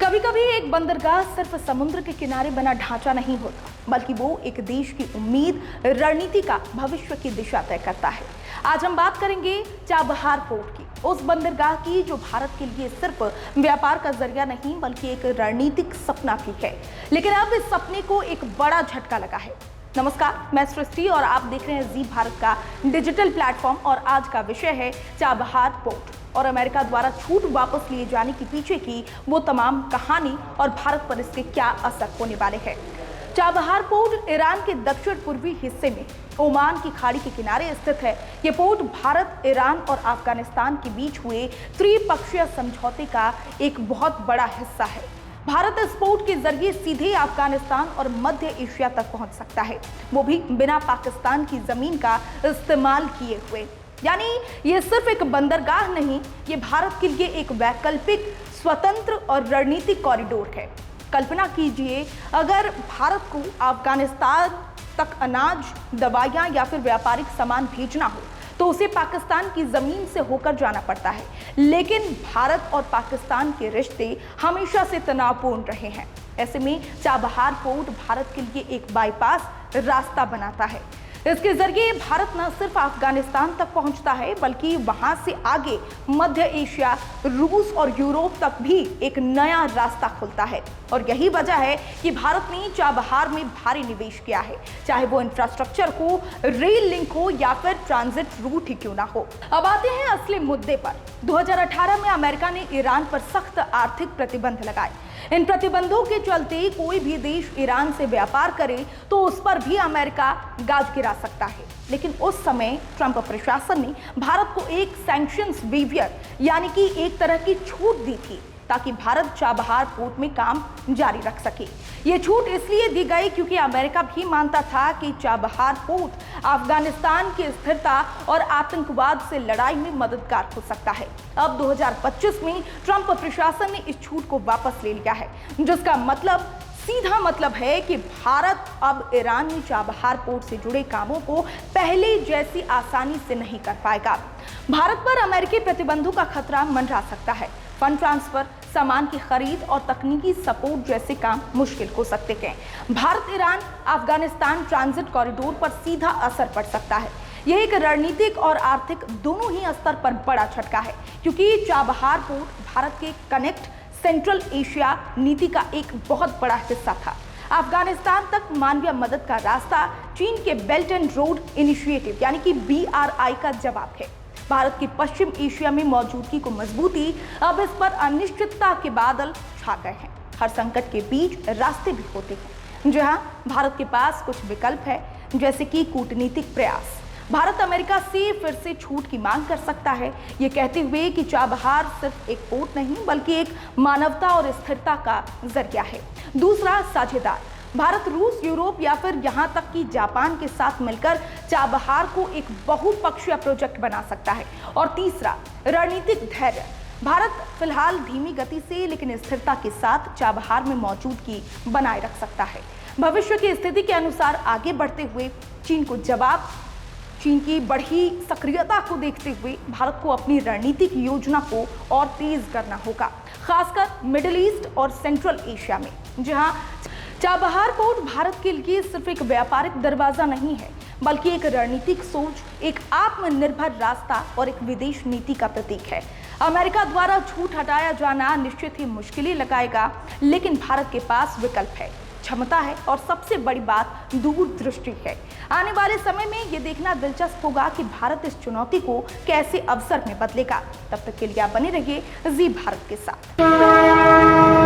कभी कभी एक बंदरगाह सिर्फ समुद्र के किनारे बना ढांचा नहीं होता, बल्कि वो एक देश की उम्मीद, रणनीति का, भविष्य की दिशा तय करता है। आज हम बात करेंगे चाबहार पोर्ट की, उस बंदरगाह की जो भारत के लिए सिर्फ व्यापार का जरिया नहीं बल्कि एक रणनीतिक सपना भी है। लेकिन अब इस सपने को एक बड़ा झटका लगा है। नमस्कार, मैं सृष्टि और आप देख रहे हैं जी भारत का डिजिटल प्लेटफॉर्म और आज का विषय है चाबहार पोर्ट और अमेरिका द्वारा छूट वापस लिए जाने के पीछे की वो तमाम कहानी और भारत पर इसके क्या असर होने वाले हैं। चाबहार पोर्ट ईरान के दक्षिण पूर्वी हिस्से में ओमान की खाड़ी के किनारे स्थित है। ये पोर्ट भारत, ईरान और अफगानिस्तान के बीच हुए त्रिपक्षीय समझौते का एक बहुत बड़ा हिस्सा है। भारत इस पोर्ट के जरिए सीधे अफगानिस्तान और मध्य एशिया तक पहुंच सकता है, वो भी बिना पाकिस्तान की जमीन का इस्तेमाल किए हुए। यानी ये सिर्फ एक बंदरगाह नहीं, ये भारत के लिए एक वैकल्पिक, स्वतंत्र और रणनीतिक कॉरिडोर है। कल्पना कीजिए, अगर भारत को अफगानिस्तान तक अनाज, दवाइयां या फिर व्यापारिक सामान भेजना हो तो उसे पाकिस्तान की जमीन से होकर जाना पड़ता है। लेकिन भारत और पाकिस्तान के रिश्ते हमेशा से तनावपूर्ण रहे हैं। ऐसे में चाबहार पोर्ट भारत के लिए एक बाईपास रास्ता बनाता है। इसके जरिए भारत न सिर्फ अफगानिस्तान तक पहुंचता है बल्कि वहां से आगे मध्य एशिया, रूस और यूरोप तक भी एक नया रास्ता खुलता है। और यही वजह है कि भारत ने चाबहार में भारी निवेश किया है, चाहे वो इंफ्रास्ट्रक्चर हो, रेल लिंक हो या फिर ट्रांजिट रूट ही क्यों ना हो। अब आते हैं असली मुद्दे पर। 2018 में अमेरिका ने ईरान पर सख्त आर्थिक प्रतिबंध लगाए। इन प्रतिबंधों के चलते कोई भी देश ईरान से व्यापार करे तो उस पर भी अमेरिका गाज गिरा सकता है। लेकिन उस समय ट्रंप प्रशासन ने भारत को एक सैंक्शंस वेवियर यानी कि एक तरह की छूट दी थी ताकि भारत चाबहार पोर्ट में काम जारी रख सके। ये छूट इसलिए दी गई क्योंकि अमेरिका भी मानता था कि चाबहार पोर्ट अफगानिस्तान की स्थिरता और आतंकवाद से लड़ाई में मददगार हो सकता है। अब 2025 में ट्रंप प्रशासन ने इस छूट को वापस ले लिया है, जिसका सीधा मतलब है कि भारत अब ईरान में चाबहार पोर्ट से जुड़े कामों को पहले जैसी आसानी से नहीं कर पाएगा। भारत पर अमेरिकी प्रतिबंधों का खतरा मंडरा सकता है। फंड ट्रांसफर, सामान की खरीद और तकनीकी सपोर्ट जैसे काम मुश्किल हो सकते हैं। Bharat, Iran, Afghanistan transit corridor पर सीधा असर पड़ सकता है। यह एक रणनीतिक और आर्थिक दोनों ही स्तर पर बड़ा झटका है, क्योंकि चाबहार पोर्ट भारत के कनेक्ट सेंट्रल एशिया नीति का एक बहुत बड़ा हिस्सा था। अफगानिस्तान तक मानवीय मदद का रास्ता चीन के बेल्ट एंड रोड इनिशिएटिव यानी कि BRI का जवाब है। भारत की पश्चिम एशिया में मौजूदगी को मजबूती, अब इस पर अनिश्चितता के बादल छा गए हैं। हर संकट के बीच रास्ते भी होते हैं। जहां भारत के पास कुछ विकल्प है, जैसे कि कूटनीतिक प्रयास। भारत अमेरिका से फिर से छूट की मांग कर सकता है, ये कहते हुए कि चाबहार सिर्फ एक पोर्ट नहीं बल्कि एक मानवता और स्थिरता का जरिया है। दूसरा, साझेदार। भारत, रूस, यूरोप या फिर यहां तक कि जापान के साथ मिलकर चाबहार को एक बहुपक्षीय प्रोजेक्ट बना सकता है। और तीसरा, रणनीतिक धैर्य। भारत फिलहाल धीमी गति से लेकिन स्थिरता के साथ चाबहार में मौजूदगी बनाए रख सकता है। भविष्य की स्थिति के अनुसार आगे बढ़ते हुए चीन की बढ़ी सक्रियता को देखते हुए भारत को अपनी रणनीतिक योजना को और तेज करना होगा, खासकर मिडिल ईस्ट और सेंट्रल एशिया में, जहां चाबहार पोर्ट भारत के लिए सिर्फ एक व्यापारिक दरवाजा नहीं है बल्कि एक रणनीतिक सोच, एक आत्मनिर्भर रास्ता और एक विदेश नीति का प्रतीक है। अमेरिका द्वारा छूट हटाया जाना निश्चित ही मुश्किलें लगाएगा, लेकिन भारत के पास विकल्प है, क्षमता है और सबसे बड़ी बात दूरदृष्टि है। आने वाले समय में ये देखना दिलचस्प होगा कि भारत इस चुनौती को कैसे अवसर में बदलेगा। तब तक के लिए आप बने रहिए जी भारत के साथ।